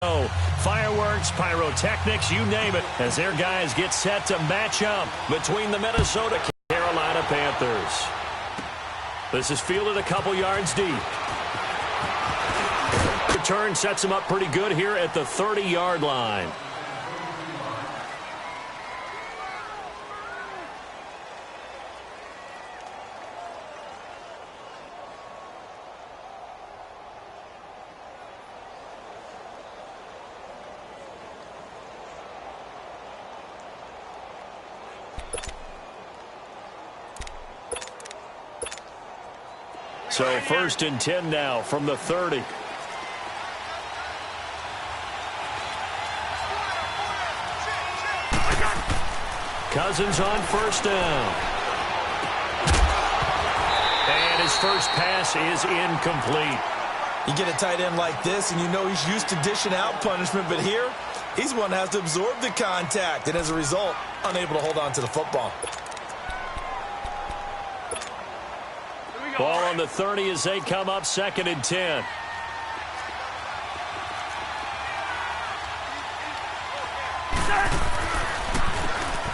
Fireworks, pyrotechnics, you name it, as their guys get set to match up between the Minnesota Carolina Panthers. This is fielded a couple yards deep. Return sets them up pretty good here at the 30-yard line. So 1st and 10 now from the 30. Cousins on 1st down. And his first pass is incomplete. You get a tight end like this, and you know he's used to dishing out punishment, but here, he's one that has to absorb the contact, and as a result, unable to hold on to the football. Ball on the 30 as they come up 2nd and 10.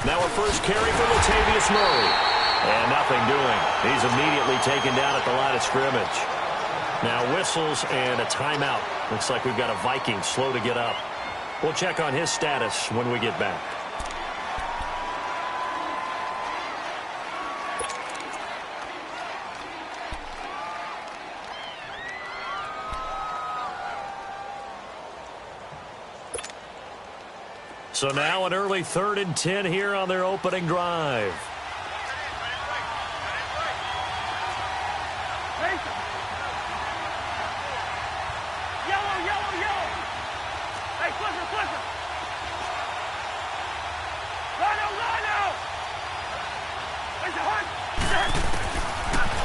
Now a first carry for Latavius Murray. And nothing doing. He's immediately taken down at the line of scrimmage. Now whistles and a timeout. Looks like we've got a Viking slow to get up. We'll check on his status when we get back. So now an early 3rd and 10 here on their opening drive.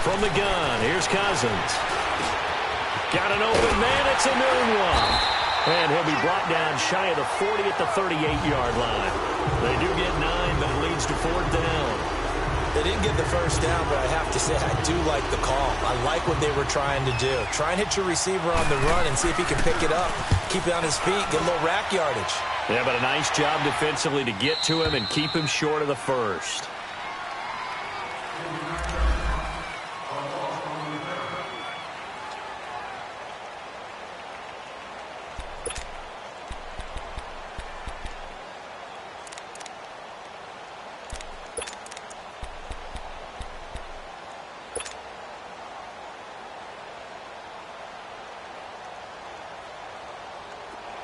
From the gun, here's Cousins. Got an open man, it's a noon one. And he'll be brought down shy of the 40 at the 38-yard line. They do get 9, but it leads to 4th down. They didn't get the first down, but I have to say I do like the call. I like what they were trying to do. Try and hit your receiver on the run and see if he can pick it up. Keep it on his feet, get a little rack yardage. Yeah, but a nice job defensively to get to him and keep him short of the first.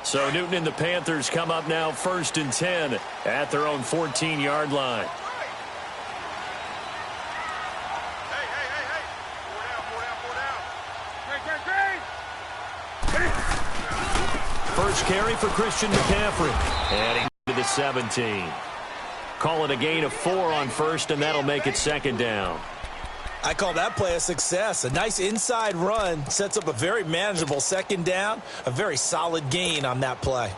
So Newton and the Panthers come up now 1st and 10 at their own 14-yard line. First carry for Christian McCaffrey. Adding to the 17. Call it a gain of 4 on 1st, and that'll make it 2nd down. I call that play a success. A nice inside run sets up a very manageable 2nd down. A very solid gain on that play.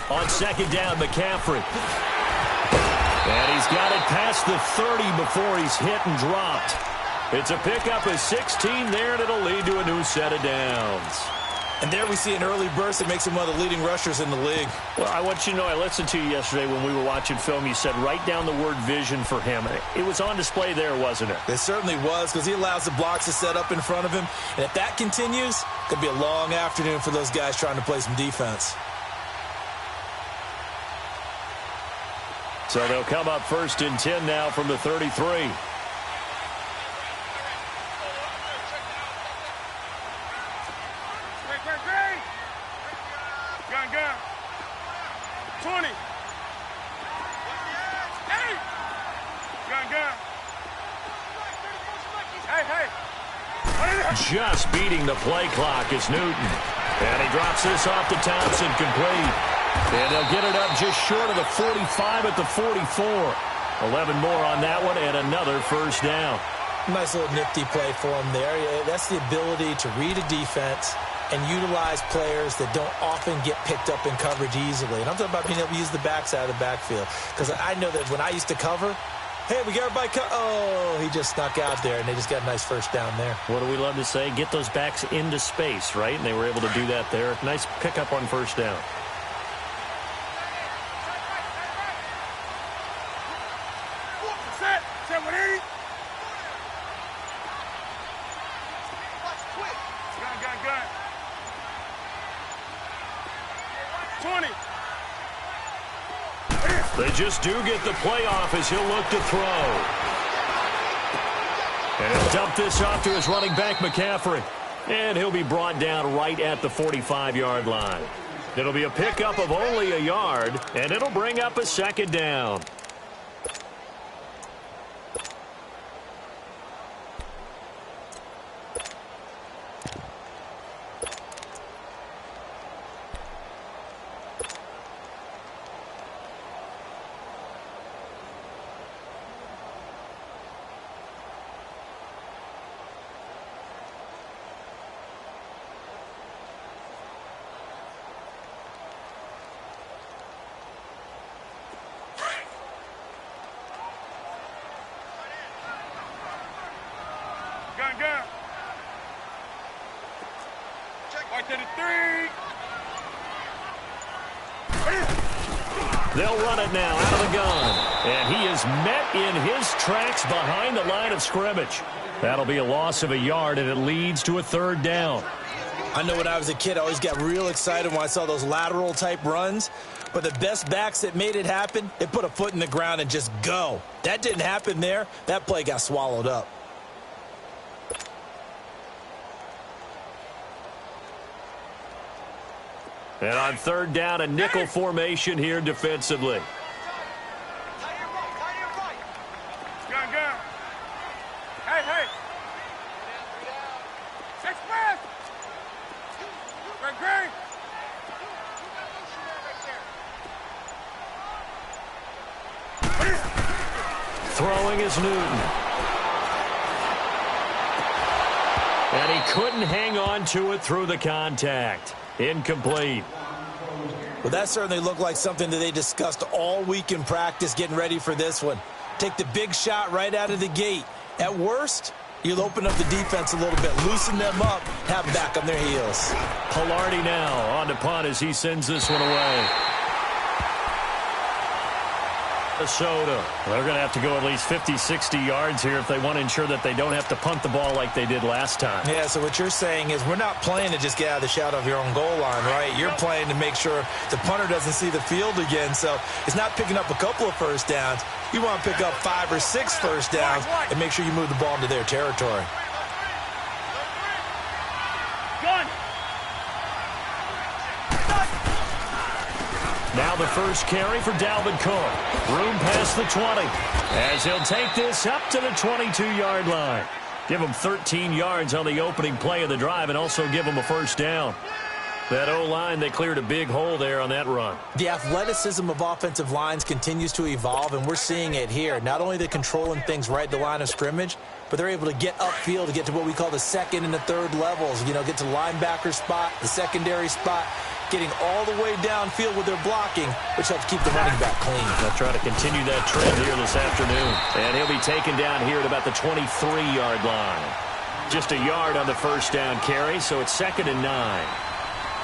On 2nd down, McCaffrey. And he's got it past the 30 before he's hit and dropped. It's a pickup of 16 there, and it'll lead to a new set of downs. And there we see an early burst that makes him one of the leading rushers in the league. Well, I want you to know, I listened to you yesterday when we were watching film. You said write down the word vision for him. It was on display there, wasn't it? It certainly was, because he allows the blocks to set up in front of him. And if that continues, it could be a long afternoon for those guys trying to play some defense. So they'll come up 1st and 10 now from the 33. Gun. 20. Hey! Gun. Hey! Just beating the play clock is Newton. And he drops this off to Thompson, complete. And they'll get it up just short of the 45 at the 44. 11 more on that one and another 1st down. Nice little nifty play for him there. That's the ability to read a defense and utilize players that don't often get picked up in coverage easily. And I'm talking about being able to use the backside of the backfield. Because I know that when I used to cover, hey, we got everybody oh, he just snuck out there, and they just got a nice first down there. What do we love to say? Get those backs into space, right? And they were able to do that there. Nice pickup on first down. They just do get the playoff as he'll look to throw. And he'll dump this off to his running back, McCaffrey. And he'll be brought down right at the 45-yard line. It'll be a pickup of only a yard, and it'll bring up a second down. Gun. Right to the 3. They'll run it now out of the gun. And he is met in his tracks behind the line of scrimmage. That'll be a loss of a yard, and it leads to a third down. I know when I was a kid, I always got real excited when I saw those lateral-type runs. But the best backs that made it happen, they put a foot in the ground and just go. That didn't happen there. That play got swallowed up. And on third down, a nickel formation here defensively. Gun. Hey. 6 pass. Great. Throwing is Newton. And he couldn't hang on to it through the contact. Incomplete. Well, that certainly looked like something that they discussed all week in practice getting ready for this one. Take the big shot right out of the gate. At worst, you'll open up the defense a little bit, loosen them up, have them back on their heels. Pilardi now on the punt as he sends this one away. Minnesota. They're going to have to go at least 50, 60 yards here if they want to ensure that they don't have to punt the ball like they did last time. Yeah, so what you're saying is we're not playing to just get out of the shadow of your own goal line, right? You're playing to make sure the punter doesn't see the field again. So it's not picking up a couple of first downs. You want to pick up 5 or 6 first downs and make sure you move the ball into their territory. Gun. Now the first carry for Dalvin Cook. Room past the 20. As he'll take this up to the 22-yard line. Give him 13 yards on the opening play of the drive and also give him a first down. That O-line, they cleared a big hole there on that run. The athleticism of offensive lines continues to evolve, and we're seeing it here. Not only the controlling things right at the line of scrimmage, but they're able to get upfield to get to what we call the second and the third levels. You know, get to the linebacker spot, the secondary spot, getting all the way downfield with their blocking, which helps keep the running back clean. They'll try to continue that trend here this afternoon. And he'll be taken down here at about the 23-yard line. Just a yard on the first down carry, so it's 2nd and 9.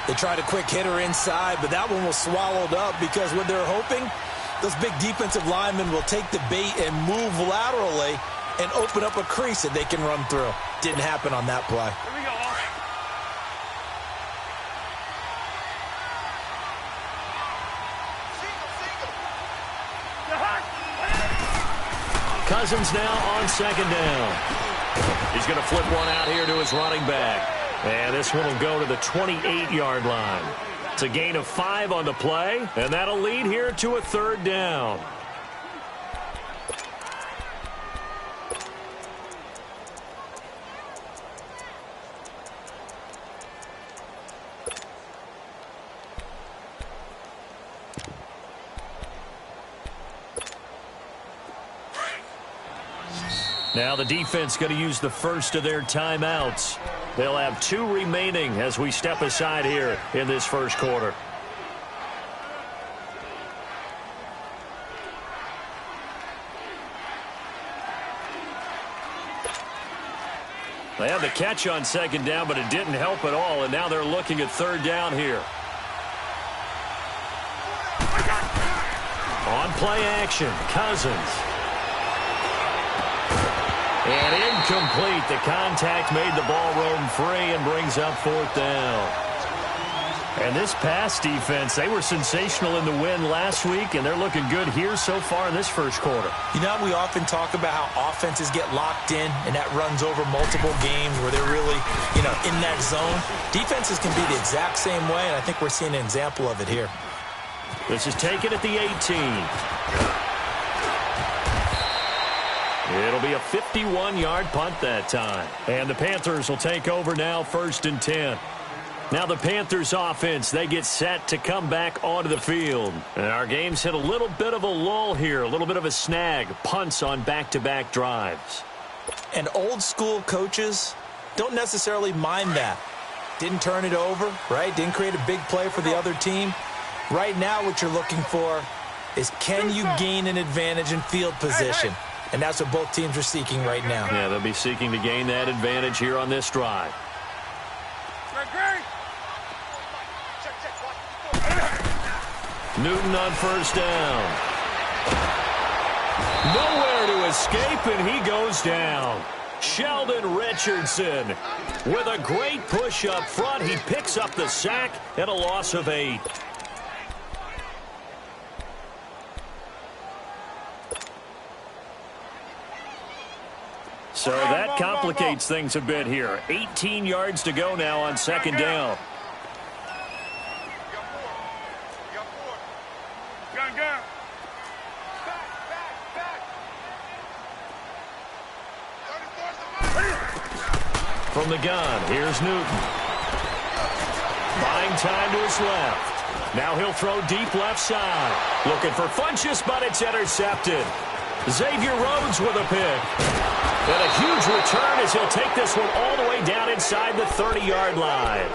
They tried a quick hitter inside, but that one was swallowed up because what they're hoping, those big defensive linemen will take the bait and move laterally and open up a crease that they can run through. Didn't happen on that play. Here we go. Cousins now on 2nd down. He's going to flip one out here to his running back. And this one will go to the 28-yard line. It's a gain of 5 on the play, and that'll lead here to a third down. Now the defense going to use the first of their timeouts. They'll have 2 remaining as we step aside here in this first quarter. They had the catch on second down, but it didn't help at all, and now they're looking at third down here. On play action, Cousins. And incomplete. The contact made the ball roam free and brings up fourth down. And this pass defense, they were sensational in the win last week, and they're looking good here so far in this first quarter. You know, we often talk about how offenses get locked in, and that runs over multiple games where they're really, in that zone. Defenses can be the exact same way, and I think we're seeing an example of it here. This is taken at the 18. It'll be a 51-yard punt that time. And the Panthers will take over now, 1st and 10. Now the Panthers offense, they get set to come back onto the field. And our game's hit a little bit of a lull here, a little bit of a snag. Punts on back-to-back drives. And old school coaches don't necessarily mind that. Didn't turn it over, right? Didn't create a big play for the other team. Right now what you're looking for is, can you gain an advantage in field position? And that's what both teams are seeking right now. Yeah, they'll be seeking to gain that advantage here on this drive. Newton on first down. Nowhere to escape, and he goes down. Sheldon Richardson with a great push up front. He picks up the sack and a loss of 8. So that complicates things a bit here. 18 yards to go now on second down. From the gun, here's Newton. Buying time to his left. Now he'll throw deep left side. Looking for Funchess, but it's intercepted. Xavier Rhodes with a pick. And a huge return as he'll take this one all the way down inside the 30-yard line.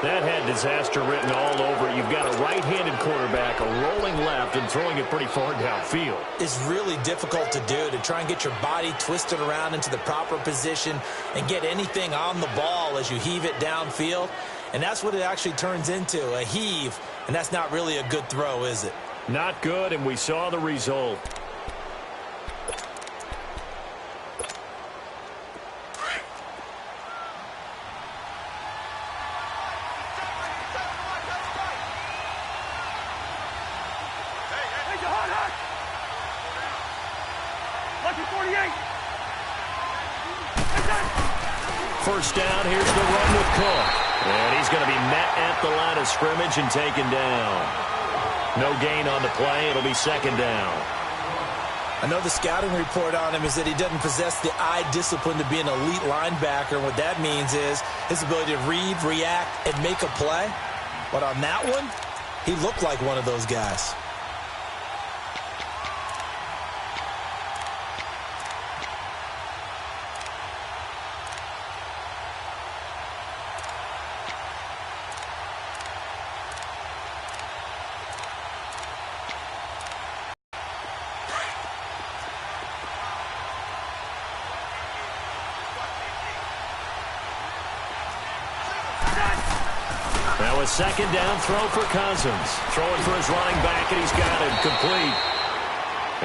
That had disaster written all over it. You've got a right-handed quarterback, a rolling left, and throwing it pretty far downfield. It's really difficult to do, to try and get your body twisted around into the proper position and get anything on the ball as you heave it downfield. And that's what it actually turns into, a heave. And that's not really a good throw, is it? Not good, and we saw the result. First down, here's the run with Cook. And he's going to be met at the line of scrimmage and taken down. No gain on the play. It'll be second down. I know the scouting report on him is that he doesn't possess the eye discipline to be an elite linebacker. And what that means is his ability to read, react, and make a play. But on that one, he looked like one of those guys. Now a second down throw for Cousins. Throwing for his running back, and he's got it complete.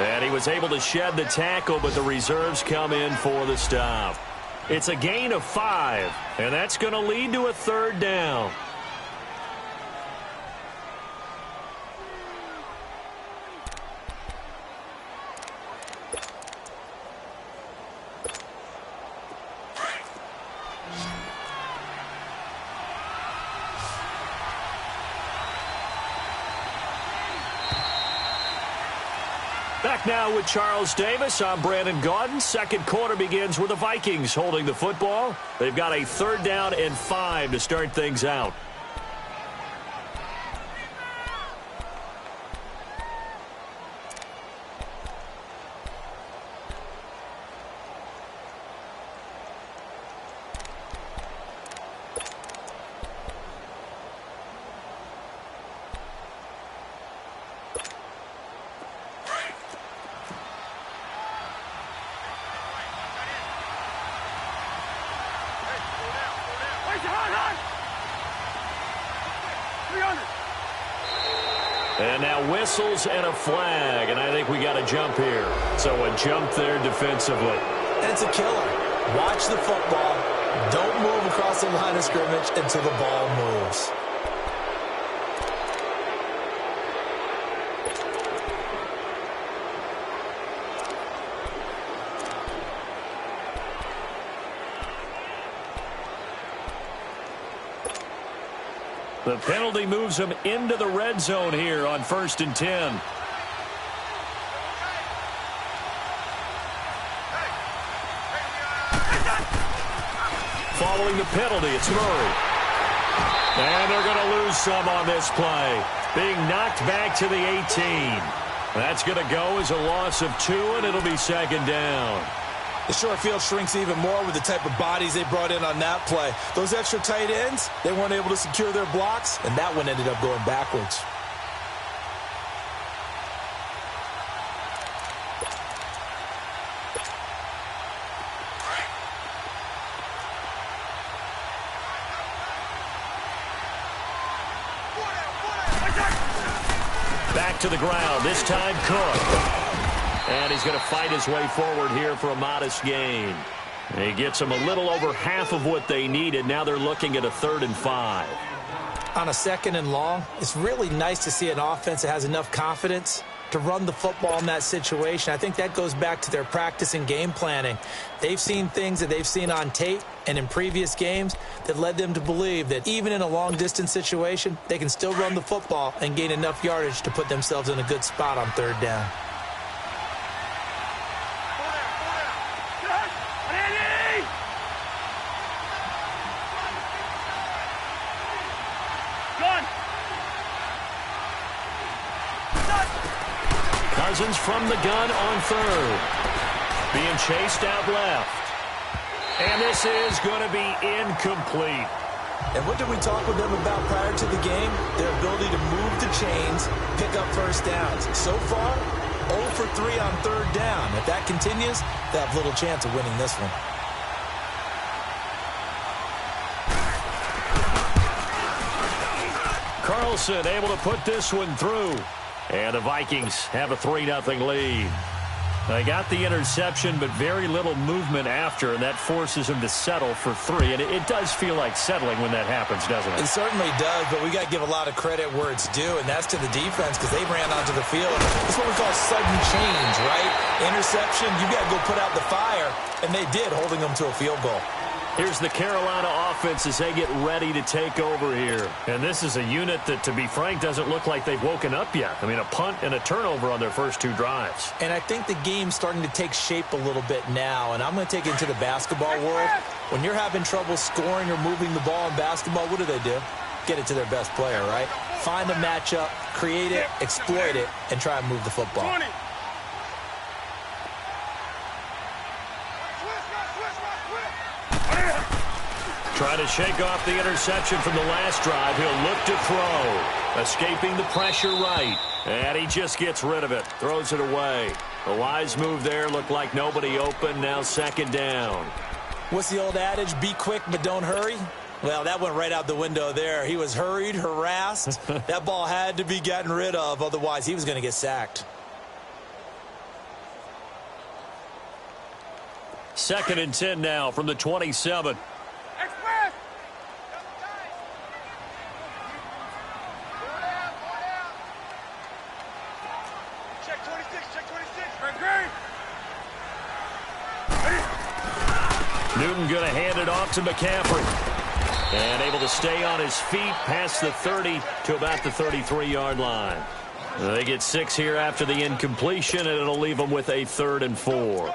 And he was able to shed the tackle, but the reserves come in for the stop. It's a gain of 5, and that's going to lead to a third down. Back now with Charles Davis. I'm Brandon Gaudin. Second quarter begins with the Vikings holding the football. They've got a third down and 5 to start things out. And now whistles and a flag, and I think we got a jump here. So a jump there defensively. And it's a killer. Watch the football. Don't move across the line of scrimmage until the ball moves. The penalty moves them into the red zone here on 1st and 10. Following the penalty, it's Murray. And they're going to lose some on this play. Being knocked back to the 18. That's going to go as a loss of 2, and it'll be 2nd down. The short field shrinks even more with the type of bodies they brought in on that play. Those extra tight ends, they weren't able to secure their blocks, and that one ended up going backwards. Back to the ground, this time Cook. And he's going to fight his way forward here for a modest gain. He gets them a little over half of what they needed. Now they're looking at a 3rd and 5. On a 2nd and long, it's really nice to see an offense that has enough confidence to run the football in that situation. I think that goes back to their practice and game planning. They've seen things that they've seen on tape and in previous games that led them to believe that even in a long-distance situation, they can still run the football and gain enough yardage to put themselves in a good spot on 3rd down. Cousins from the gun on 3rd. Being chased out left. And this is going to be incomplete. And what did we talk with them about prior to the game? Their ability to move the chains, pick up 1st downs. So far, 0 for 3 on 3rd down. If that continues, they have little chance of winning this one. Carlson able to put this one through. And the Vikings have a 3-0 lead. They got the interception, but very little movement after, and that forces them to settle for 3. And it does feel like settling when that happens, doesn't it? It certainly does, but we got to give a lot of credit where it's due, and that's to the defense because they ran onto the field. It's what we call sudden change, right? Interception, you got to go put out the fire, and they did, holding them to a field goal. Here's the Carolina offense as they get ready to take over here. And this is a unit that, to be frank, doesn't look like they've woken up yet. I mean, a punt and a turnover on their first 2 drives. And I think the game's starting to take shape a little bit now. And I'm going to take it into the basketball world. When you're having trouble scoring or moving the ball in basketball, what do? Get it to their best player, right? Find a matchup, create it, exploit it, and try and move the football. 20. Trying to shake off the interception from the last drive. He'll look to throw. Escaping the pressure right. And he just gets rid of it. Throws it away. A wise move there. Looked like nobody open. Now 2nd down. What's the old adage? Be quick, but don't hurry. Well, that went right out the window there. He was hurried, harassed. That ball had to be gotten rid of. Otherwise, he was going to get sacked. 2nd and 10 now from the 27. Express. Check 26, check 26. Great. Newton going to hand it off to McCaffrey. And able to stay on his feet past the 30 to about the 33-yard line. They get 6 here after the incompletion, and it'll leave them with a 3rd and 4.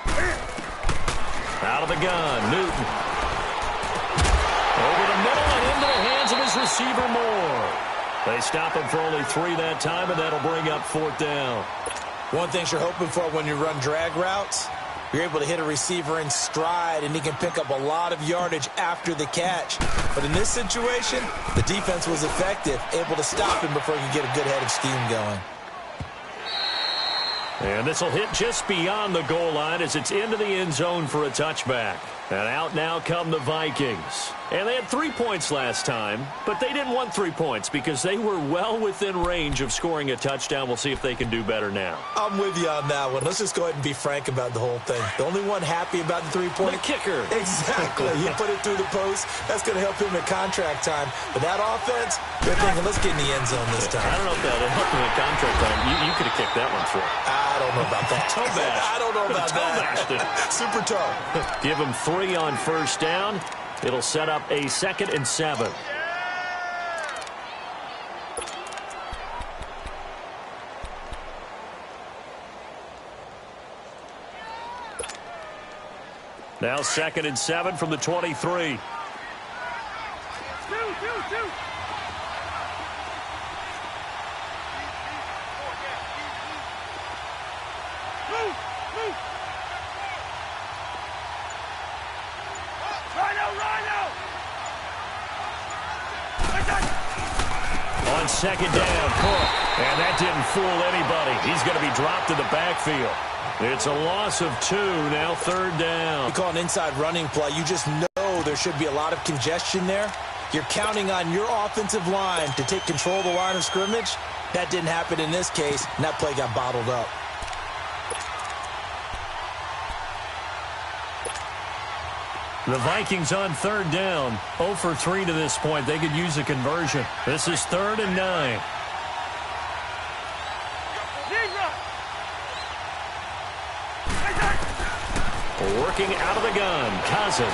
Green. Out of the gun, Newton. Over the middle and into the hands of his receiver, Moore. They stop him for only 3 that time, and that'll bring up 4th down. One thing you're hoping for when you run drag routes, you're able to hit a receiver in stride, and he can pick up a lot of yardage after the catch. But in this situation, the defense was effective, able to stop him before he could get a good head of steam going. And this will hit just beyond the goal line as it's into the end zone for a touchback. And out now come the Vikings. And they had 3 points last time, but they didn't want 3 points because they were well within range of scoring a touchdown. We'll see if they can do better now. I'm with you on that one. Let's just go ahead and be frank about the whole thing. The only one happy about the 3-point... The kicker. Exactly. He put it through the post. That's going to help him at contract time. But that offense, they're thinking, let's get in the end zone this time. I don't know if that helped him at contract time. You could have kicked that one through. I don't know about that. Toe bash. I don't know about that. Super toe. Give him 3 on 1st down. It'll set up a 2nd and 7. Now 2nd and 7 from the 23. Two. Move. Rhino. On 2nd down, Cook. And that didn't fool anybody. He's going to be dropped in the backfield. It's a loss of 2, now 3rd down. You call an inside running play, you just know there should be a lot of congestion there. You're counting on your offensive line to take control of the line of scrimmage. That didn't happen in this case, and that play got bottled up. The Vikings on 3rd down. 0 for 3 to this point. They could use a conversion. This is 3rd and 9. Working out of the gun, Cousins.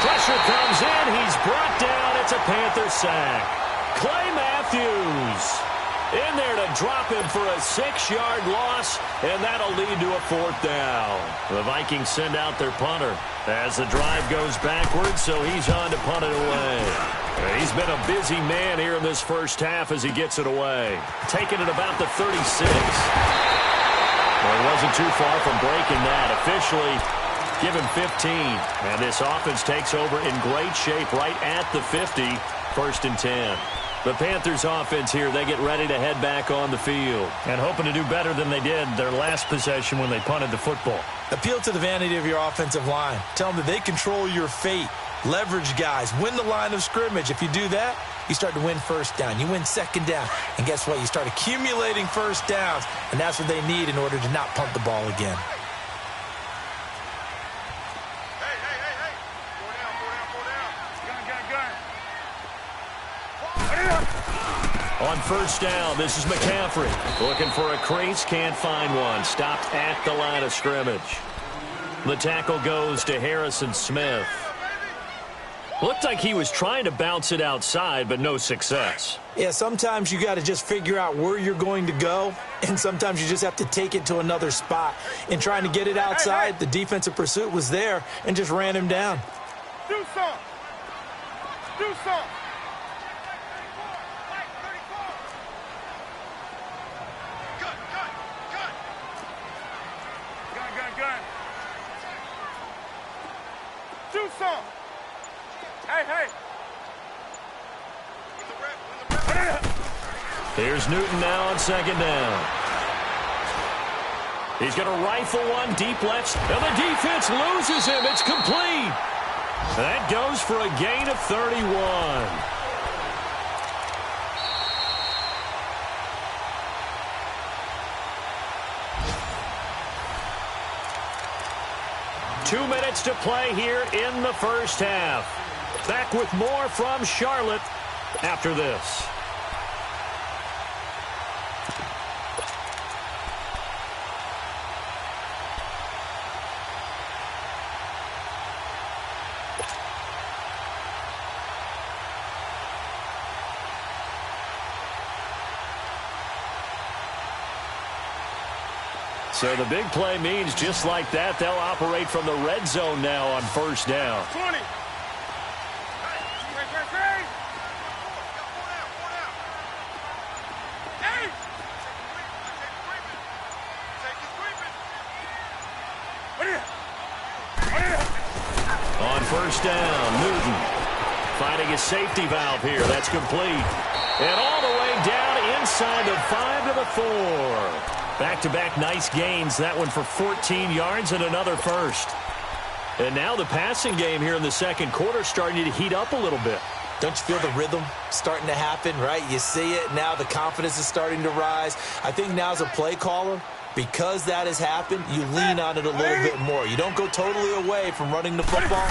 Pressure comes in. He's brought down. It's a Panther sack. Clay Matthews in there to drop him for a 6-yard loss, and that'll lead to a 4th down. The Vikings send out their punter as the drive goes backwards, so he's on to punt it away. He's been a busy man here in this first half as he gets it away. Taking it about the 36. Well, he wasn't too far from breaking that. Officially, give him 15. And this offense takes over in great shape right at the 50. 1st and 10. The Panthers offense here, they get ready to head back on the field. And hoping to do better than they did their last possession when they punted the football. Appeal to the vanity of your offensive line. Tell them that they control your fate. Leverage guys. Win the line of scrimmage. If you do that, you start to win 1st down. You win 2nd down. And guess what? You start accumulating 1st downs. And that's what they need in order to not punt the ball again. On 1st down, this is McCaffrey. Looking for a crease, can't find one. Stopped at the line of scrimmage. The tackle goes to Harrison Smith. Looked like he was trying to bounce it outside, but no success. Yeah, sometimes you got to just figure out where you're going to go, and sometimes you just have to take it to another spot. In trying to get it outside, the defensive pursuit was there and just ran him down. Do some. Gun. Do some. Hey. Here's Newton now on 2nd down. He's going to rifle one deep left, and the defense loses him. It's complete. That goes for a gain of 31. 2 minutes to play here in the first half. Back with more from Charlotte after this. So the big play means just like that, they'll operate from the red zone now on first down. 20. On first down, Newton finding his safety valve here. That's complete. And all the way down inside the 5 to the 4. Back-to-back nice gains. That one for 14 yards and another first. And now the passing game here in the second quarter starting to heat up a little bit. Don't you feel the rhythm starting to happen, right? You see it. Now the confidence is starting to rise. I think now as a play caller, because that has happened, you lean on it a little bit more. You don't go totally away from running the football,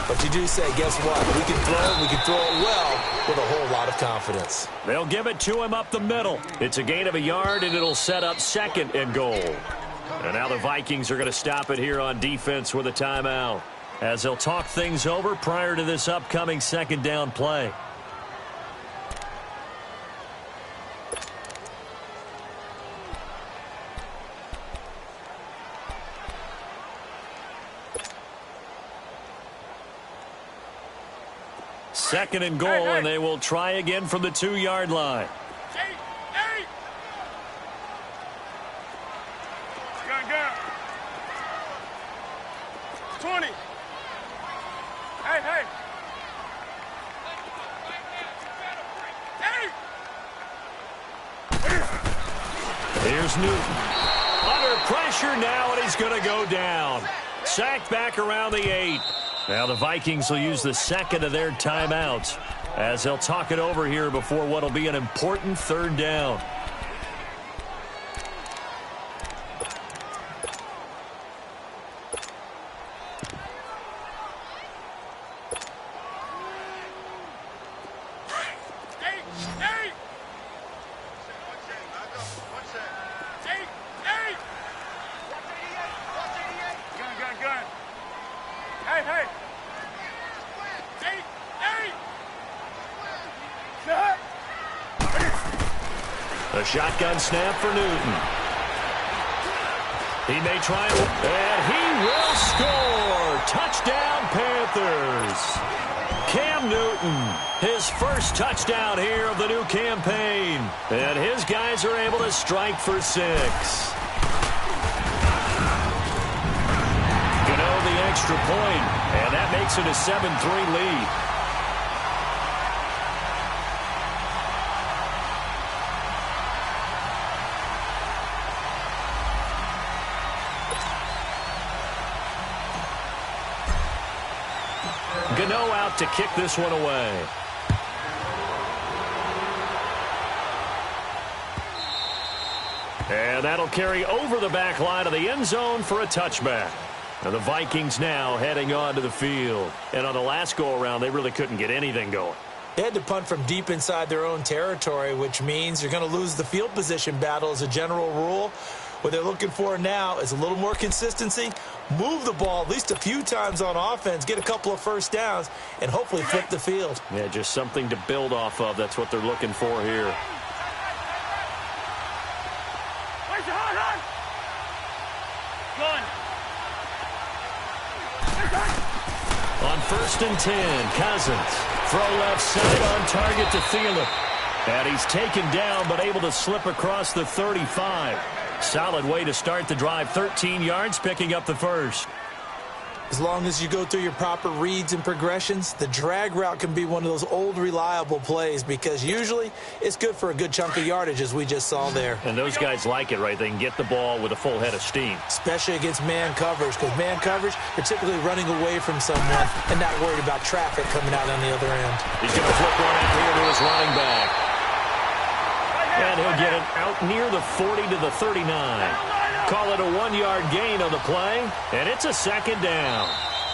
but you do say, guess what? We can throw it well with a whole lot of confidence. They'll give it to him up the middle. It's a gain of a yard, and it'll set up second and goal. And now the Vikings are going to stop it here on defense with a timeout, as they'll talk things over prior to this upcoming second down play. Second and goal, and they will try again from the 2-yard line. 20. Here's Newton. Under pressure now, and he's going to go down. Sacked back around the 8. Now the Vikings will use the second of their timeouts as they'll talk it over here before what will be an important third down. A shotgun snap for Newton. He may try, and he will score. Touchdown, Panthers. Cam Newton, his first touchdown here of the new campaign. And his guys are able to strike for 6. Gano the extra point, and that makes it a 7-3 lead. Gano out to kick this one away. And that'll carry over the back line of the end zone for a touchback. And the Vikings now heading onto the field. And on the last go-around, they really couldn't get anything going. They had to punt from deep inside their own territory, which means you're going to lose the field position battle as a general rule. What they're looking for now is a little more consistency, move the ball at least a few times on offense, get a couple of first downs, and hopefully flip the field. Yeah, just something to build off of. That's what they're looking for here. On 1st and 10, Cousins. Throw left side on target to Thielen. And he's taken down but able to slip across the 35. Solid way to start the drive. 13 yards, picking up the first. As long as you go through your proper reads and progressions, the drag route can be one of those old reliable plays because usually it's good for a good chunk of yardage as we just saw there. And those guys like it, right? They can get the ball with a full head of steam. Especially against man coverage, because man coverage, you're typically running away from someone and not worried about traffic coming out on the other end. He's going to flip one out here to his running back. And he'll get it out near the 40 to the 39. Call it a 1-yard gain on the play, and it's a second down.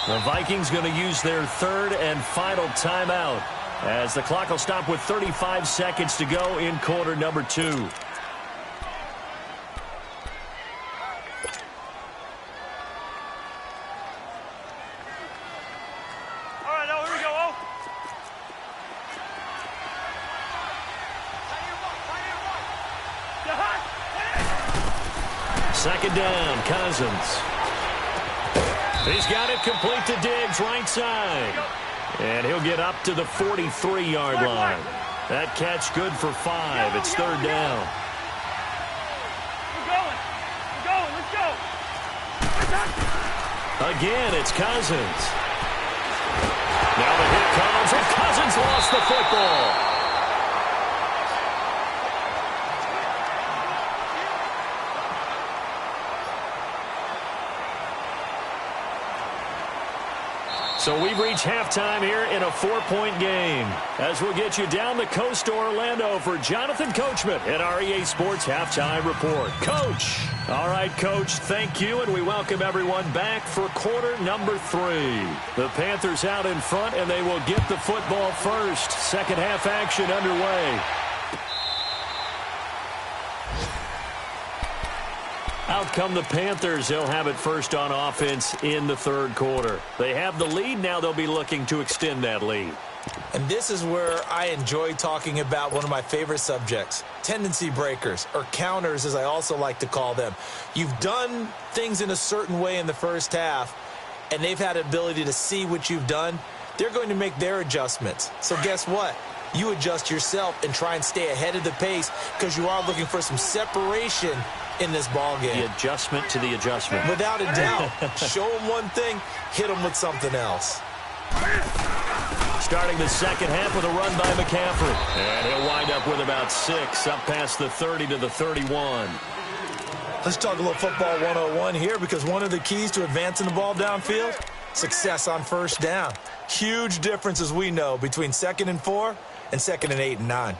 The Vikings going to use their third and final timeout as the clock will stop with 35 seconds to go in quarter number 2. Second down, Cousins. He's got it complete to Diggs, right side. And he'll get up to the 43-yard line. That catch good for 5. It's third down. We're going. Let's go. Again, it's Cousins. Now the hit comes, and Cousins lost the football. So we've reached halftime here in a 4-point game. As we'll get you down the coast to Orlando for Jonathan Coachman at our EA Sports Halftime Report. Coach. All right, Coach, thank you, and we welcome everyone back for quarter number 3. The Panthers out in front, and they will get the football first. Second half action underway. Out come the Panthers. They'll have it first on offense in the third quarter. They have the lead. Now they'll be looking to extend that lead. And this is where I enjoy talking about one of my favorite subjects, tendency breakers, or counters as I also like to call them. You've done things in a certain way in the first half, and they've had the ability to see what you've done. They're going to make their adjustments. So guess what? You adjust yourself and try and stay ahead of the pace because you are looking for some separation in this ball game. The adjustment to the adjustment. Without a doubt. Show them one thing, hit them with something else. Starting the second half with a run by McCaffrey. And he'll wind up with about 6, up past the 30 to the 31. Let's talk a little football 101 here, because one of the keys to advancing the ball downfield, success on first down. Huge difference, as we know, between 2nd and 4 and 2nd and 8 and 9.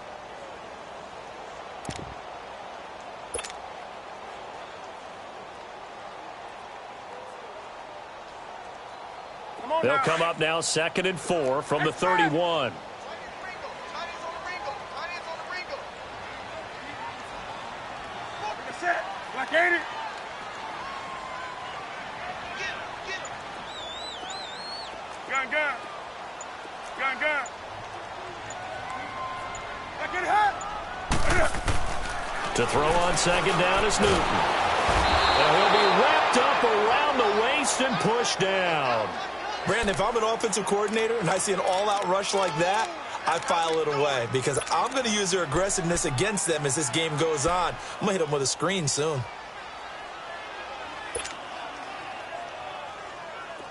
They'll come up now 2nd and 4 from the 31. Black 80. Gun. Black 80 hot. To throw on second down is Newton. And he'll be wrapped up around the waist and pushed down. Brandon, if I'm an offensive coordinator and I see an all-out rush like that, I file it away because I'm going to use their aggressiveness against them as this game goes on. I'm going to hit them with a screen soon.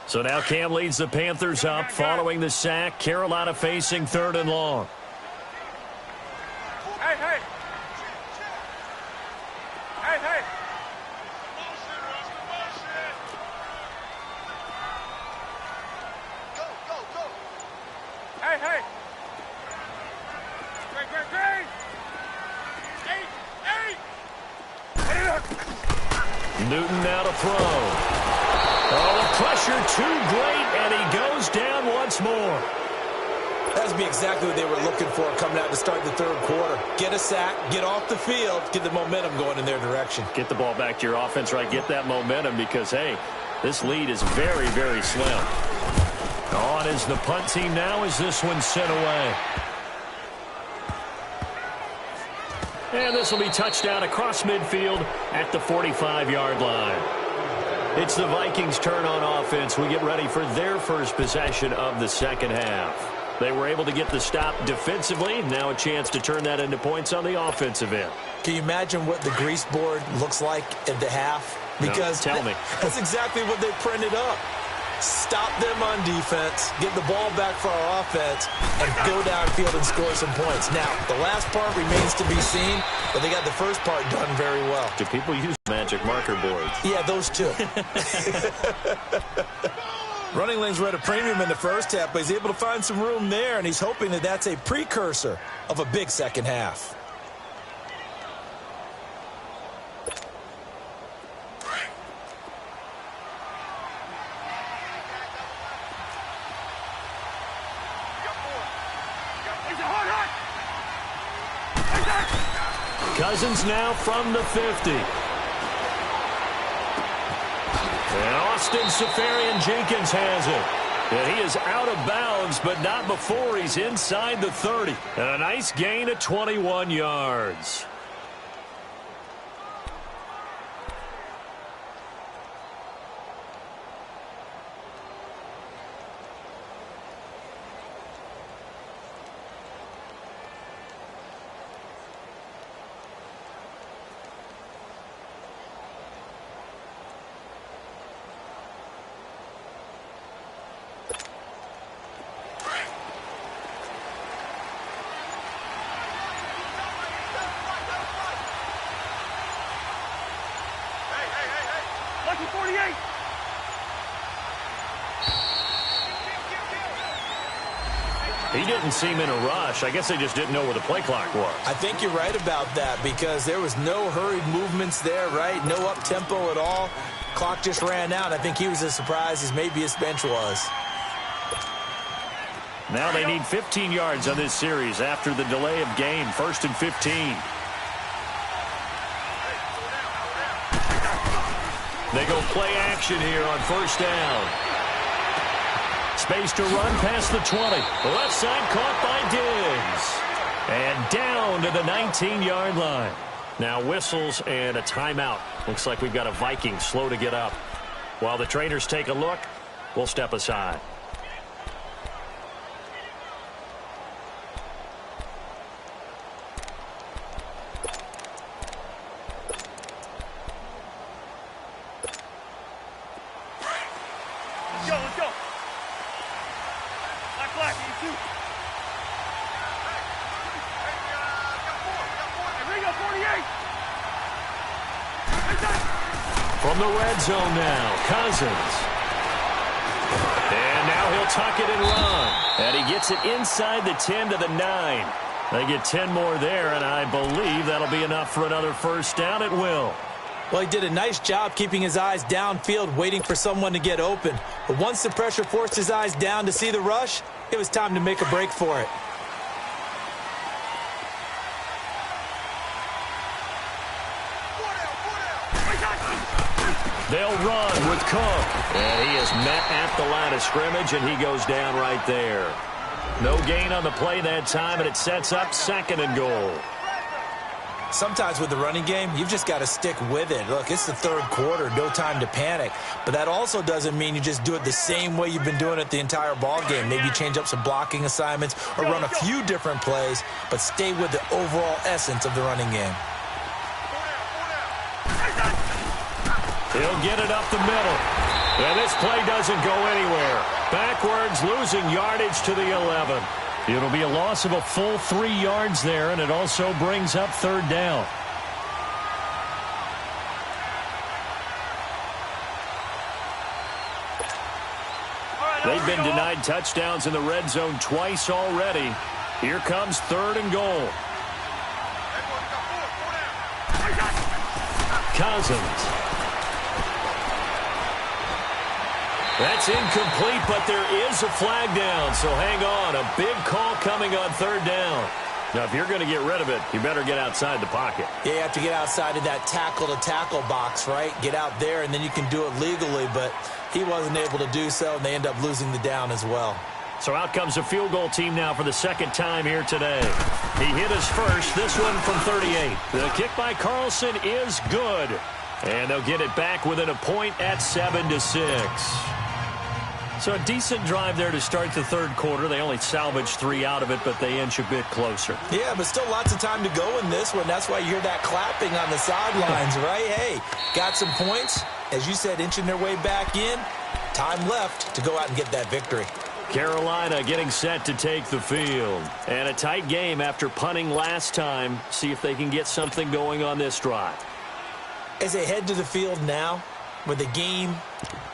So now Cam leads the Panthers up following the sack. Carolina facing 3rd and long. Hey. Hey. Great. 8. Newton now to throw. Oh, the pressure too great, and he goes down once more. That's be exactly what they were looking for coming out to start the third quarter. Get a sack, get off the field, get the momentum going in their direction. Get the ball back to your offense, right? Get that momentum because, hey, this lead is very, very slim. On is the punt team now as this one's sent away. And this will be touchdown across midfield at the 45-yard line. It's the Vikings' turn on offense. We get ready for their first possession of the second half. They were able to get the stop defensively. Now a chance to turn that into points on the offensive end. Can you imagine what the grease board looks like at the half? Because no, tell me. That's exactly what they printed up. Stop them on defense, get the ball back for our offense, and go downfield and score some points. Now, the last part remains to be seen, but they got the first part done very well. Do people use magic marker boards? Yeah, those two. Running lanes were at a premium in the first half, but he's able to find some room there, and he's hoping that that's a precursor of a big second half. Cousins now from the 50. And Austin Seferian-Jenkins has it. And he is out of bounds, but not before he's inside the 30. And a nice gain of 21 yards. 48. He didn't seem in a rush. I guess they just didn't know where the play clock was. I think you're right about that because there was no hurried movements there, right? No up-tempo at all. Clock just ran out. I think he was as surprised as maybe his bench was. Now they need 15 yards on this series after the delay of game. 1st and 15. They go play action here on 1st down. Space to run past the 20. The left side caught by Diggs. And down to the 19-yard line. Now whistles and a timeout. Looks like we've got a Viking slow to get up. While the trainers take a look, we'll step aside. Let's go. Black, you too. Ringo, 48. From the red zone now, Cousins. And now he'll tuck it and run. And he gets it inside the 10 to the 9. They get 10 more there, and I believe that'll be enough for another 1st down at will. Well, he did a nice job keeping his eyes downfield, waiting for someone to get open. But once the pressure forced his eyes down to see the rush, it was time to make a break for it. They'll run with Cook. And he is met at the line of scrimmage, and he goes down right there. No gain on the play that time, and it sets up 2nd and goal. Sometimes with the running game, you've just got to stick with it. Look, it's the 3rd quarter, no time to panic. But that also doesn't mean you just do it the same way you've been doing it the entire ball game. Maybe change up some blocking assignments or run a few different plays, but stay with the overall essence of the running game. He'll get it up the middle. And this play doesn't go anywhere. Backwards, losing yardage to the 11. It'll be a loss of a full 3 yards there, and it also brings up 3rd down. They've been denied touchdowns in the red zone twice already. Here comes 3rd and goal. Cousins. That's incomplete, but there is a flag down, so hang on. A big call coming on 3rd down. Now, if you're going to get rid of it, you better get outside the pocket. Yeah, you have to get outside of that tackle-to-tackle box, right? Get out there, and then you can do it legally, but he wasn't able to do so, and they end up losing the down as well. So out comes a field goal team now for the 2nd time here today. He hit his first, this one from 38. The kick by Carlson is good, and they'll get it back within a point at 7-6. So a decent drive there to start the 3rd quarter. They only salvaged 3 out of it, but they inch a bit closer. Yeah, but still lots of time to go in this one. That's why you hear that clapping on the sidelines, right? Hey, got some points. As you said, inching their way back in. Time left to go out and get that victory. Carolina getting set to take the field. And a tight game after punting last time. See if they can get something going on this drive. As they head to the field now, with the game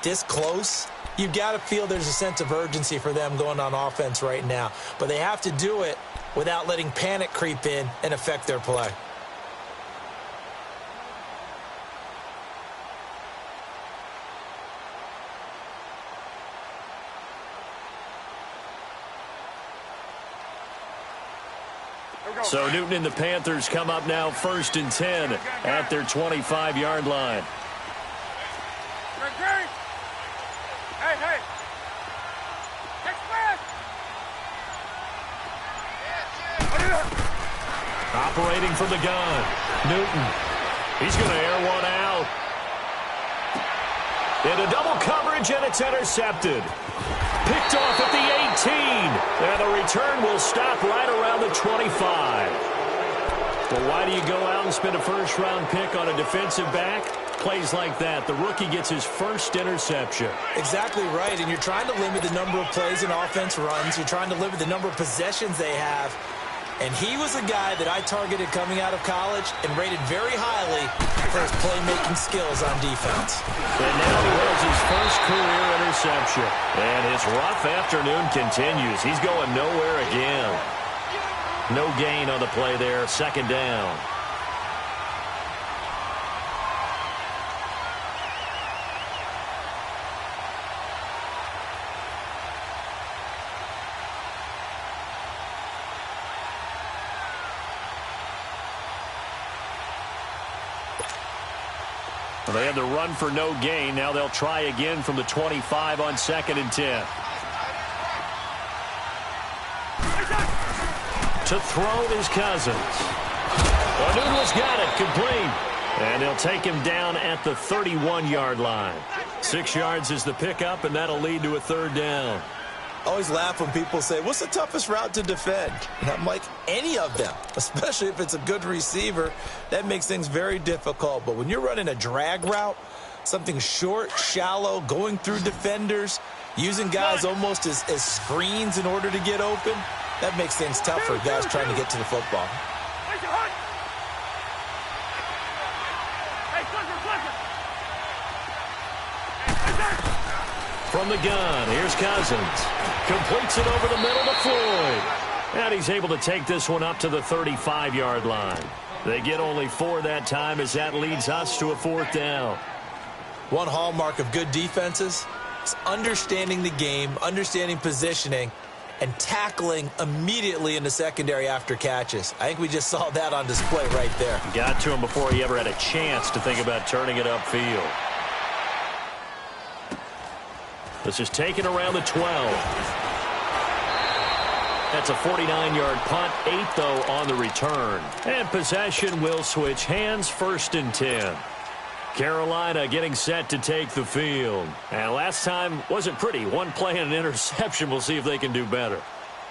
this close, you've got to feel there's a sense of urgency for them going on offense right now. But they have to do it without letting panic creep in and affect their play. So Newton and the Panthers come up now 1st and 10 at their 25-yard line. Hey. Operating from the gun. Newton. He's going to air one out. Into double coverage, and it's intercepted. Picked off at the 18. And the return will stop right around the 25. Well, why do you go out and spend a 1st-round pick on a defensive back? Plays like that. The rookie gets his first interception. Exactly right, and you're trying to limit the number of plays an offense runs. You're trying to limit the number of possessions they have. And he was a guy that I targeted coming out of college and rated very highly for his playmaking skills on defense. And now he has his first career interception. And his rough afternoon continues. He's going nowhere again. No gain on the play there, second down. They had the run for no gain. Now they'll try again from the 25 on 2nd and 10. To throw is Cousins. O'Neill's got it, complete. And they'll take him down at the 31-yard line. 6 yards is the pickup, and that'll lead to a third down. I always laugh when people say, what's the toughest route to defend? And I'm like, any of them, especially if it's a good receiver. That makes things very difficult. But when you're running a drag route, something short, shallow, going through defenders, using guys almost as screens in order to get open, that makes things tough for guys trying to get to the football. From the gun, here's Cousins. Completes it over the middle to Floyd. And he's able to take this one up to the 35-yard line. They get only 4 that time as that leads us to a fourth down. One hallmark of good defenses is understanding the game, understanding positioning, and tackling immediately in the secondary after catches. I think we just saw that on display right there. Got to him before he ever had a chance to think about turning it upfield. This is taken around the 12. That's a 49-yard punt, 8 though on the return. And possession will switch hands, 1st and 10. Carolina getting set to take the field. And last time wasn't pretty. One play and an interception. We'll see if they can do better.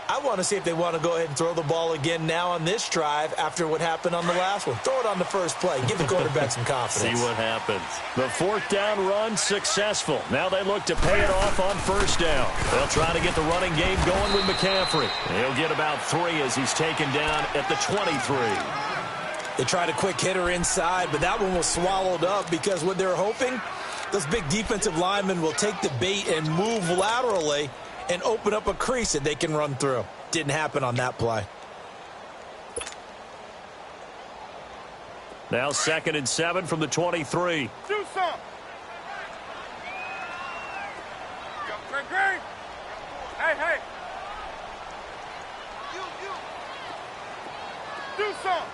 I want to see if they want to go ahead and throw the ball again now on this drive after what happened on the last one. Throw it on the first play. Give the quarterback some confidence. See what happens. The 4th down run successful. Now they look to pay it off on 1st down. They'll try to get the running game going with McCaffrey. He'll get about 3 as he's taken down at the 23. They tried a quick hitter inside, but that one was swallowed up because what they're hoping, those big defensive linemen will take the bait and move laterally and open up a crease that they can run through. Didn't happen on that play. Now 2nd and 7 from the 23. Do some. Great. Hey. You. Do some.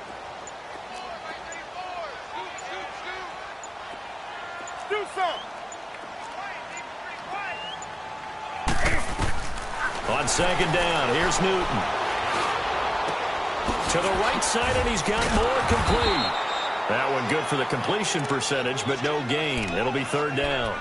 Do some. On 2nd down, here's Newton. To the right side, and he's got more, complete. That one good for the completion percentage, but no gain. It'll be 3rd down.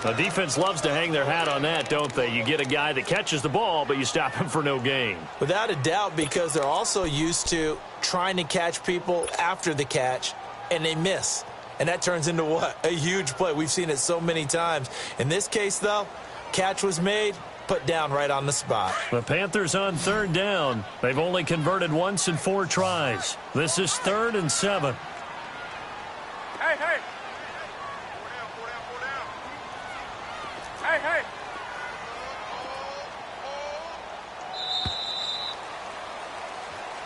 The defense loves to hang their hat on that, don't they? You get a guy that catches the ball, but you stop him for no gain. Without a doubt, because they're also used to trying to catch people after the catch, and they miss. And that turns into what? A huge play. We've seen it so many times. In this case, though, catch was made, put down right on the spot. The Panthers on 3rd down. They've only converted once in 4 tries. This is 3rd and 7. Hey. Hey.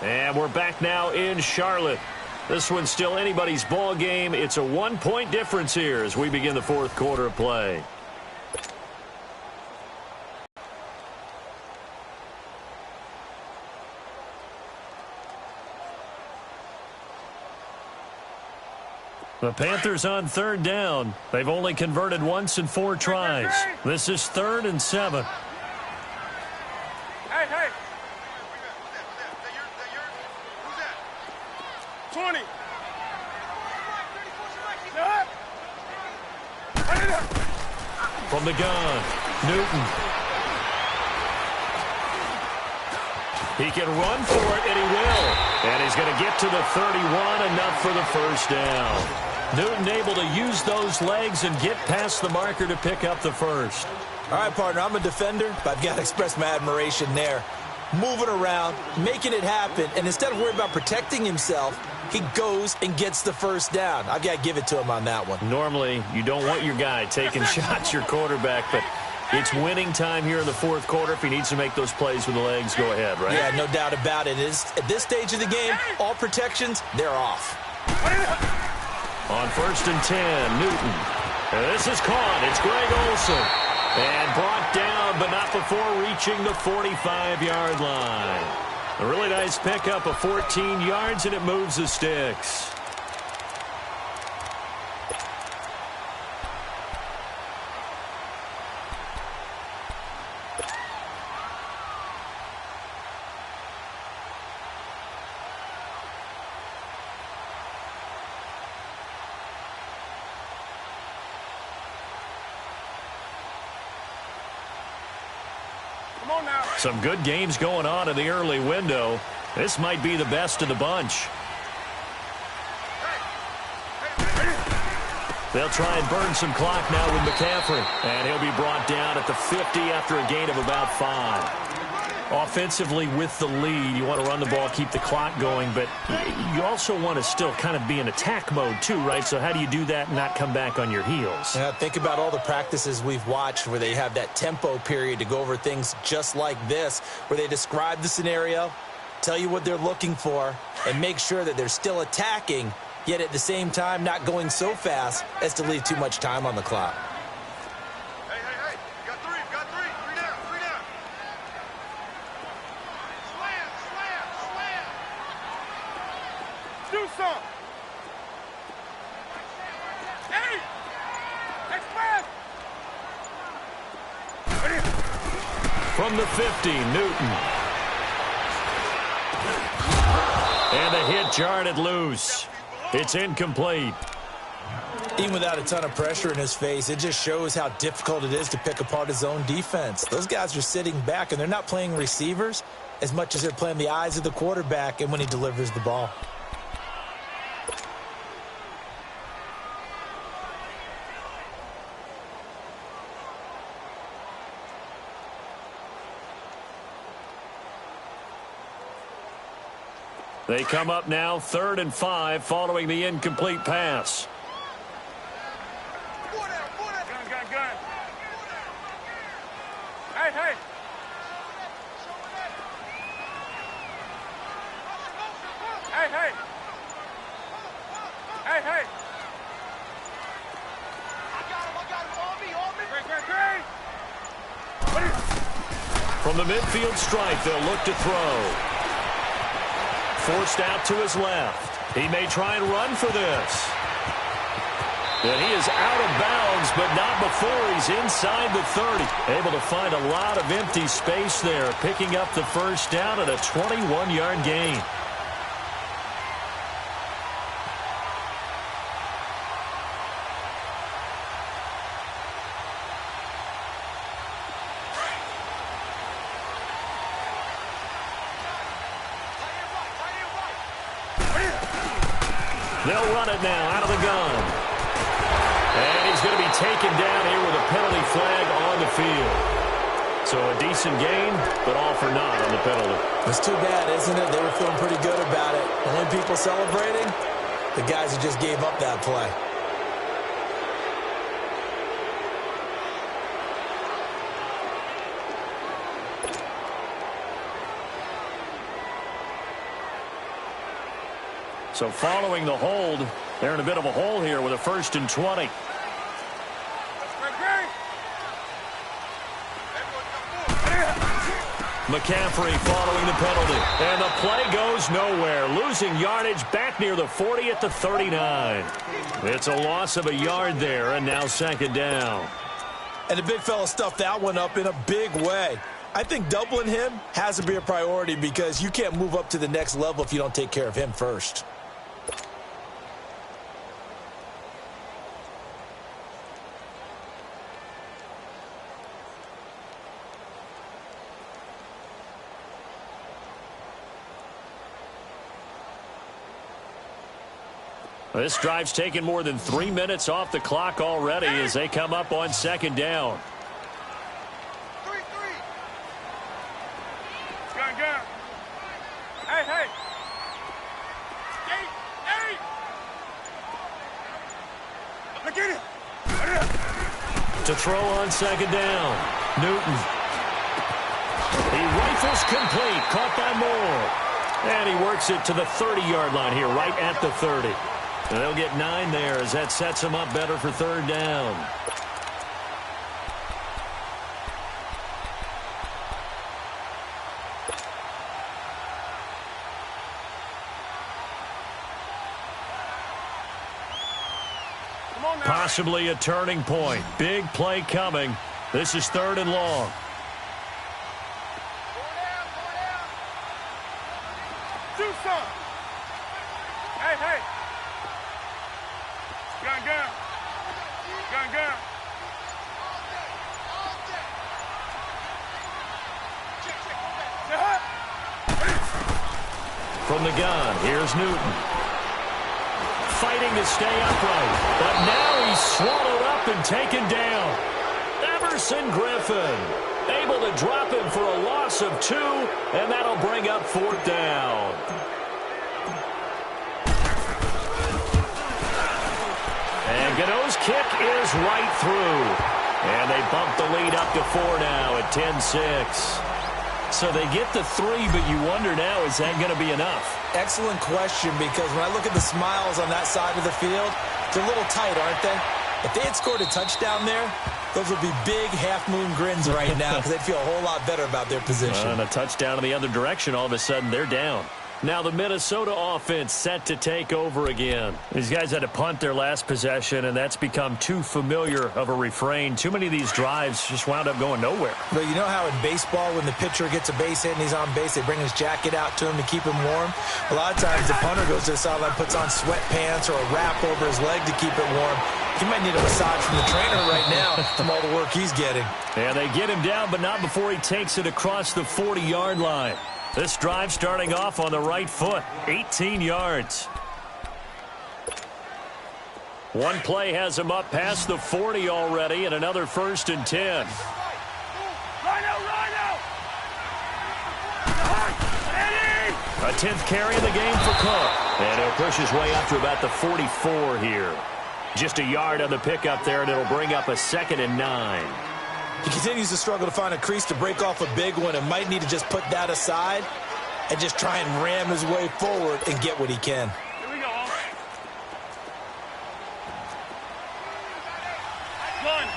And we're back now in Charlotte. This one's still anybody's ball game. It's a 1-point difference here as we begin the 4th quarter of play. The Panthers on 3rd down. They've only converted once in 4 tries. This is 3rd and 7. Hey. 20. From the gun, Newton. He can run for it, and he will. And he's going to get to the 31, enough for the 1st down. Newton able to use those legs and get past the marker to pick up the 1st. All right, partner, I'm a defender, but I've got to express my admiration there. moving around, making it happen, and instead of worrying about protecting himself, he goes and gets the first down. I've got to give it to him on that one. Normally, you don't want your guy taking shots, your quarterback, but it's winning time here in the fourth quarter. If he needs to make those plays with the legs, go ahead, right? Yeah, no doubt about it. At this stage of the game, all protections, they're off. On 1st and 10, Newton. And this is caught. It's Greg Olsen. And brought down, but not before reaching the 45-yard line. A really nice pickup of 14 yards, and it moves the sticks. Some good games going on in the early window. This might be the best of the bunch. They'll try and burn some clock now with McCaffrey. And he'll be brought down at the 50 after a gain of about 5. Offensively with the lead, you want to run the ball, keep the clock going, but you also want to still kind of be in attack mode too, right? So how do you do that and not come back on your heels? Yeah, think about all the practices we've watched where they have that tempo period to go over things just like this, where they describe the scenario, tell you what they're looking for, and make sure that they're still attacking, yet at the same time not going so fast as to leave too much time on the clock. From the 50, Newton. And the hit jarred it loose. It's incomplete. Even without a ton of pressure in his face, it just shows how difficult it is to pick apart his own defense. Those guys are sitting back, and they're not playing receivers as much as they're playing the eyes of the quarterback and when he delivers the ball. They come up now 3rd and 5 following the incomplete pass. Gun. Hey. From the midfield stripe, they'll look to throw. Forced out to his left. He may try and run for this. And he is out of bounds, but not before he's inside the 30. Able to find a lot of empty space there, picking up the first down at a 21-yard gain. They'll run it now out of the gun. And he's going to be taken down here with a penalty flag on the field. So a decent gain, but all for naught on the penalty. It's too bad, isn't it? They were feeling pretty good about it. And when people celebrating, the guys who just gave up that play. So following the hold, they're in a bit of a hole here with a 1st and 20. McCaffrey following the penalty. And the play goes nowhere. Losing yardage back near the 40 at the 39. It's a loss of a yard there, and now 2nd down. And the big fella stuffed that one up in a big way. I think doubling him has to be a priority because you can't move up to the next level if you don't take care of him first. This drive's taken more than 3 minutes off the clock already as they come up on 2nd down. Gun. Get it. To throw on second down. Newton. He rifles complete. Caught by Moore. And he works it to the 30-yard line here, right at the 30. And they'll get 9 there as that sets them up better for third down. Possibly a turning point. Big play coming. This is 3rd and long. Do some. Hey, hey. Gun. Gun. From the gun, here's Newton. Fighting to stay upright, but now he's swallowed up and taken down. Everson Griffin able to drop him for a loss of 2, and that'll bring up 4th down. And Gano's kick is right through. And they bump the lead up to 4 now at 10-6. So they get the 3, but you wonder now, is that going to be enough? Excellent question, because when I look at the smiles on that side of the field, they're a little tight, aren't they? If they had scored a touchdown there, those would be big half-moon grins right now because they'd feel a whole lot better about their position. And a touchdown in the other direction, all of a sudden they're down. Now the Minnesota offense set to take over again. These guys had to punt their last possession, and that's become too familiar of a refrain. Too many of these drives just wound up going nowhere. But you know how in baseball, when the pitcher gets a base hit and he's on base, they bring his jacket out to him to keep him warm? A lot of times the punter goes to the sideline, puts on sweatpants or a wrap over his leg to keep it warm. He might need a massage from the trainer right now from all the work he's getting. And they get him down, but not before he takes it across the 40-yard line. This drive starting off on the right foot, 18 yards. One play has him up past the 40 already, and another 1st and 10. A 10th carry in the game for Cook. And he'll push his way up to about the 44 here. Just a yard on the pickup there, and it'll bring up a 2nd and 9. He continues to struggle to find a crease to break off a big one and might need to just put that aside and just try and ram his way forward and get what he can. Here we go. Gun.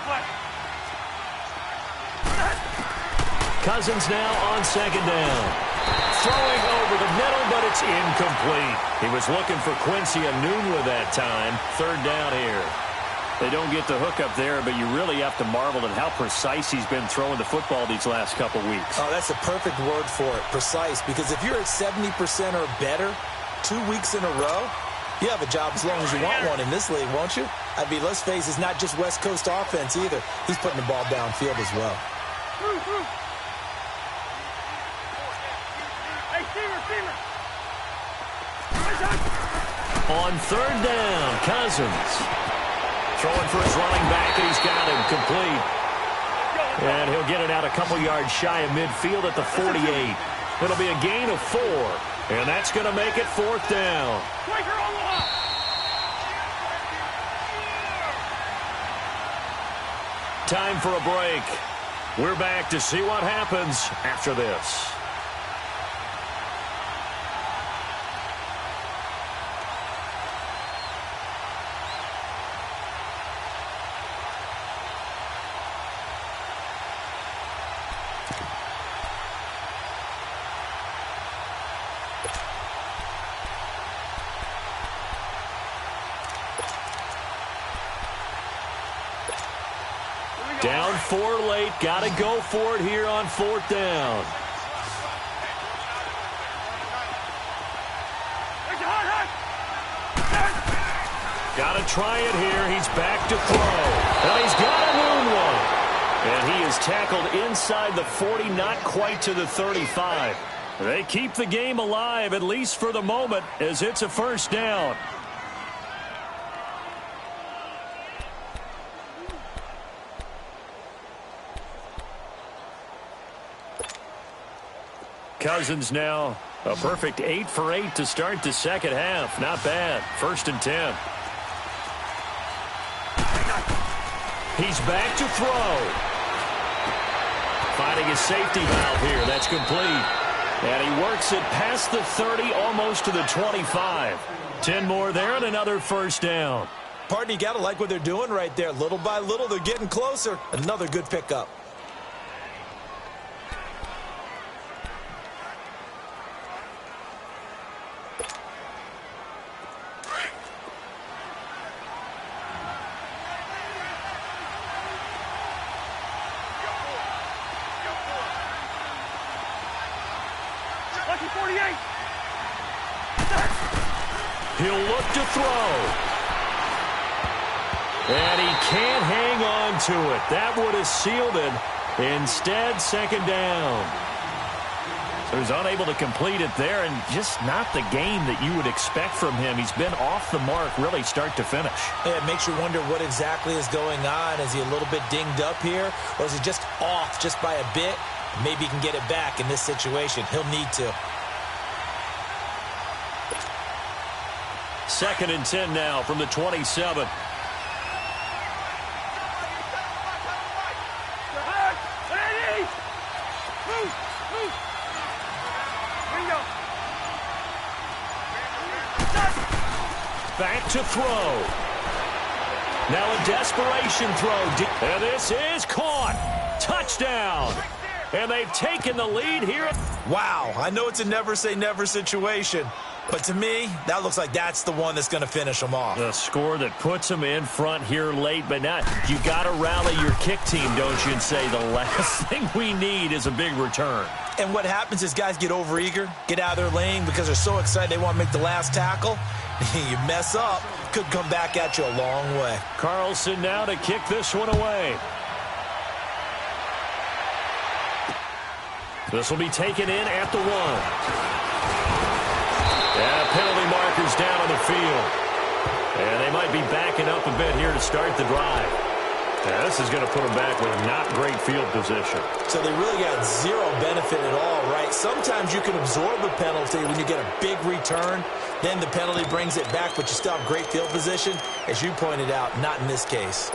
Flex. Cousins now on 2nd down. Throwing over the middle, but it's incomplete. He was looking for Quincy Enunwa that time. 3rd down here. They don't get the hook up there, but you really have to marvel at how precise he's been throwing the football these last couple weeks. Oh, that's the perfect word for it, precise, because if you're at 70% or better 2 weeks in a row, you have a job as long as you want one in this league, won't you? I mean, let's face it, it's not just West Coast offense either. He's putting the ball downfield as well. On 3rd down, Cousins. Throwing for his running back, and he's got him complete. And he'll get it out a couple yards shy of midfield at the 48. It'll be a gain of 4, and that's going to make it 4th down. Time for a break. We're back to see what happens after this. Down 4 late. Got to go for it here on 4th down. Got to try it here. He's back to throw. And he's got a new one. And he is tackled inside the 40, not quite to the 35. They keep the game alive, at least for the moment, as it's a 1st down. Cousins now a perfect 8 for 8 to start the second half. Not bad. 1st and 10. He's back to throw. Finding his safety valve here. That's complete. And he works it past the 30, almost to the 25. 10 more there and another first down. Partner, you got to like what they're doing right there. Little by little, they're getting closer. Another good pickup. He'll look to throw. And he can't hang on to it. That would have sealed it. Instead, second down. So he's unable to complete it there, and just not the game that you would expect from him. He's been off the mark really start to finish. Yeah, it makes you wonder what exactly is going on. Is he a little bit dinged up here, or is he just off just by a bit? Maybe he can get it back in this situation. He'll need to. 2nd and 10 now from the 27. Back to throw. Now a desperation throw. And this is caught. Touchdown. And they've taken the lead here. Wow, I know it's a never say never situation, but to me, that looks like that's the one that's going to finish them off. The score that puts them in front here late, but now you got to rally your kick team, don't you, and say the last thing we need is a big return. And what happens is guys get overeager, get out of their lane because they're so excited they want to make the last tackle. You mess up, could come back at you a long way. Carlson now to kick this one away. This will be taken in at the 1. And penalty markers down on the field. And they might be backing up a bit here to start the drive. Yeah, this is going to put them back with not great field position. So they really got zero benefit at all, right? Sometimes you can absorb a penalty when you get a big return. Then the penalty brings it back, but you still have great field position. As you pointed out, not in this case.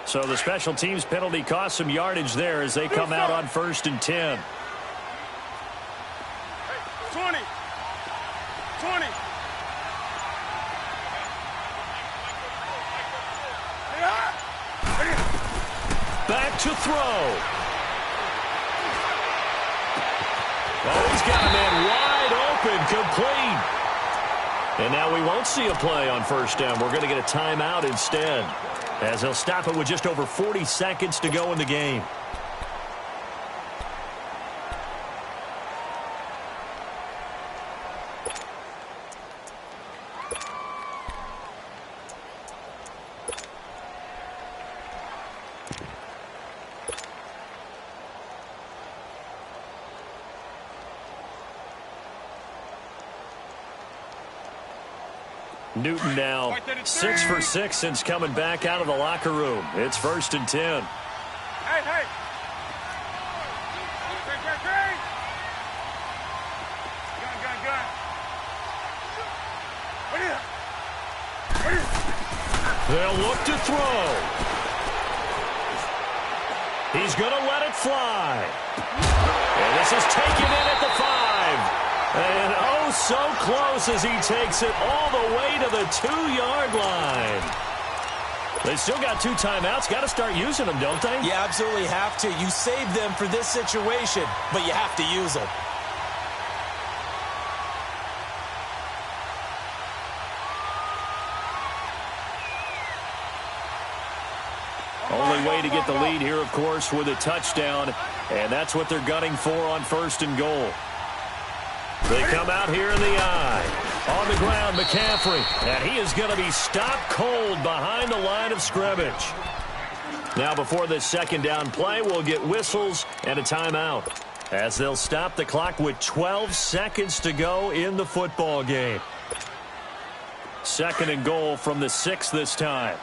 So the special teams penalty cost some yardage there as they come out on 1st and 10. 20. 20. Back to throw. Oh, he's got a man wide open, complete. And now we won't see a play on 1st down. We're going to get a timeout instead, as he'll stop it with just over 40 seconds to go in the game. Newton now 6 for 6 since coming back out of the locker room. It's 1st and 10. Hey, hey. Gun. They'll look to throw. He's going to let it fly. And this is taken in at the 5. And oh, so close as he takes it all the way to the 2-yard line. They still got 2 timeouts. Got to start using them, don't they? You absolutely have to. You save them for this situation, but you have to use them. Only way to get the lead here, of course, with a touchdown. And that's what they're gunning for on 1st and goal. They come out here in the eye. On the ground, McCaffrey. And he is going to be stopped cold behind the line of scrimmage. Now before this 2nd down play, we'll get whistles and a timeout, as they'll stop the clock with 12 seconds to go in the football game. 2nd and goal from the 6 this time.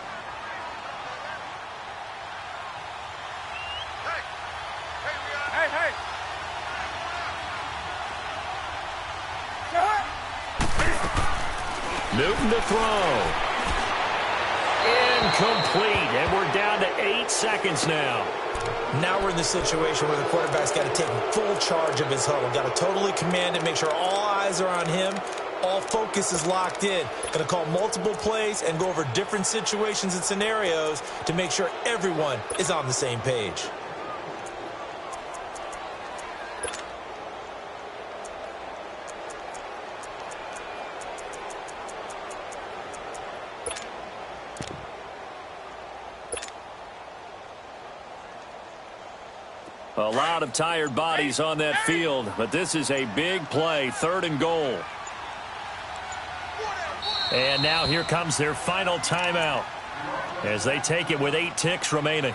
Newton to throw. Incomplete, and we're down to 8 seconds now. Now we're in the situation where the quarterback's got to take full charge of his huddle. Got to totally command it, make sure all eyes are on him. All focus is locked in. Going to call multiple plays and go over different situations and scenarios to make sure everyone is on the same page. A lot of tired bodies on that field, but this is a big play, 3rd and goal. And now here comes their final timeout as they take it with 8 ticks remaining.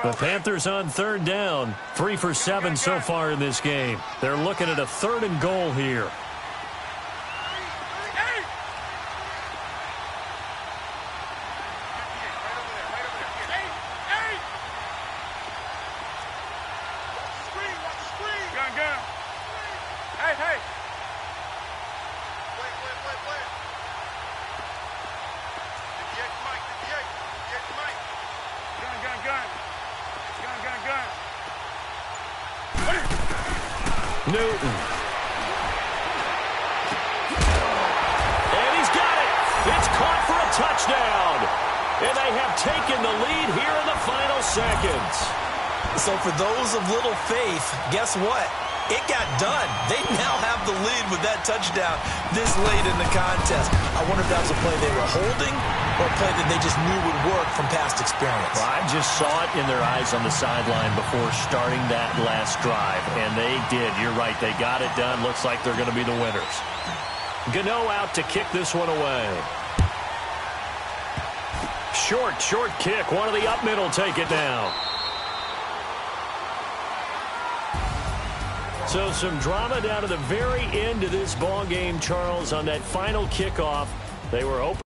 The Panthers on 3rd down, 3 for 7 so far in this game. They're looking at a 3rd and goal here. Newton. And he's got it. It's caught for a touchdown. And they have taken the lead here in the final seconds. So for those of little faith, guess what? It got done. They now have the lead with that touchdown this late in the contest. I wonder if that was a play they were holding or a play that they just knew would work from past experience. Well, I just saw it in their eyes on the sideline before starting that last drive, and they did. You're right. They got it done. Looks like they're going to be the winners. Gano out to kick this one away. Short kick. One of the up middle take it down. So some drama down to the very end of this ball game, Charles, on that final kickoff. They were open.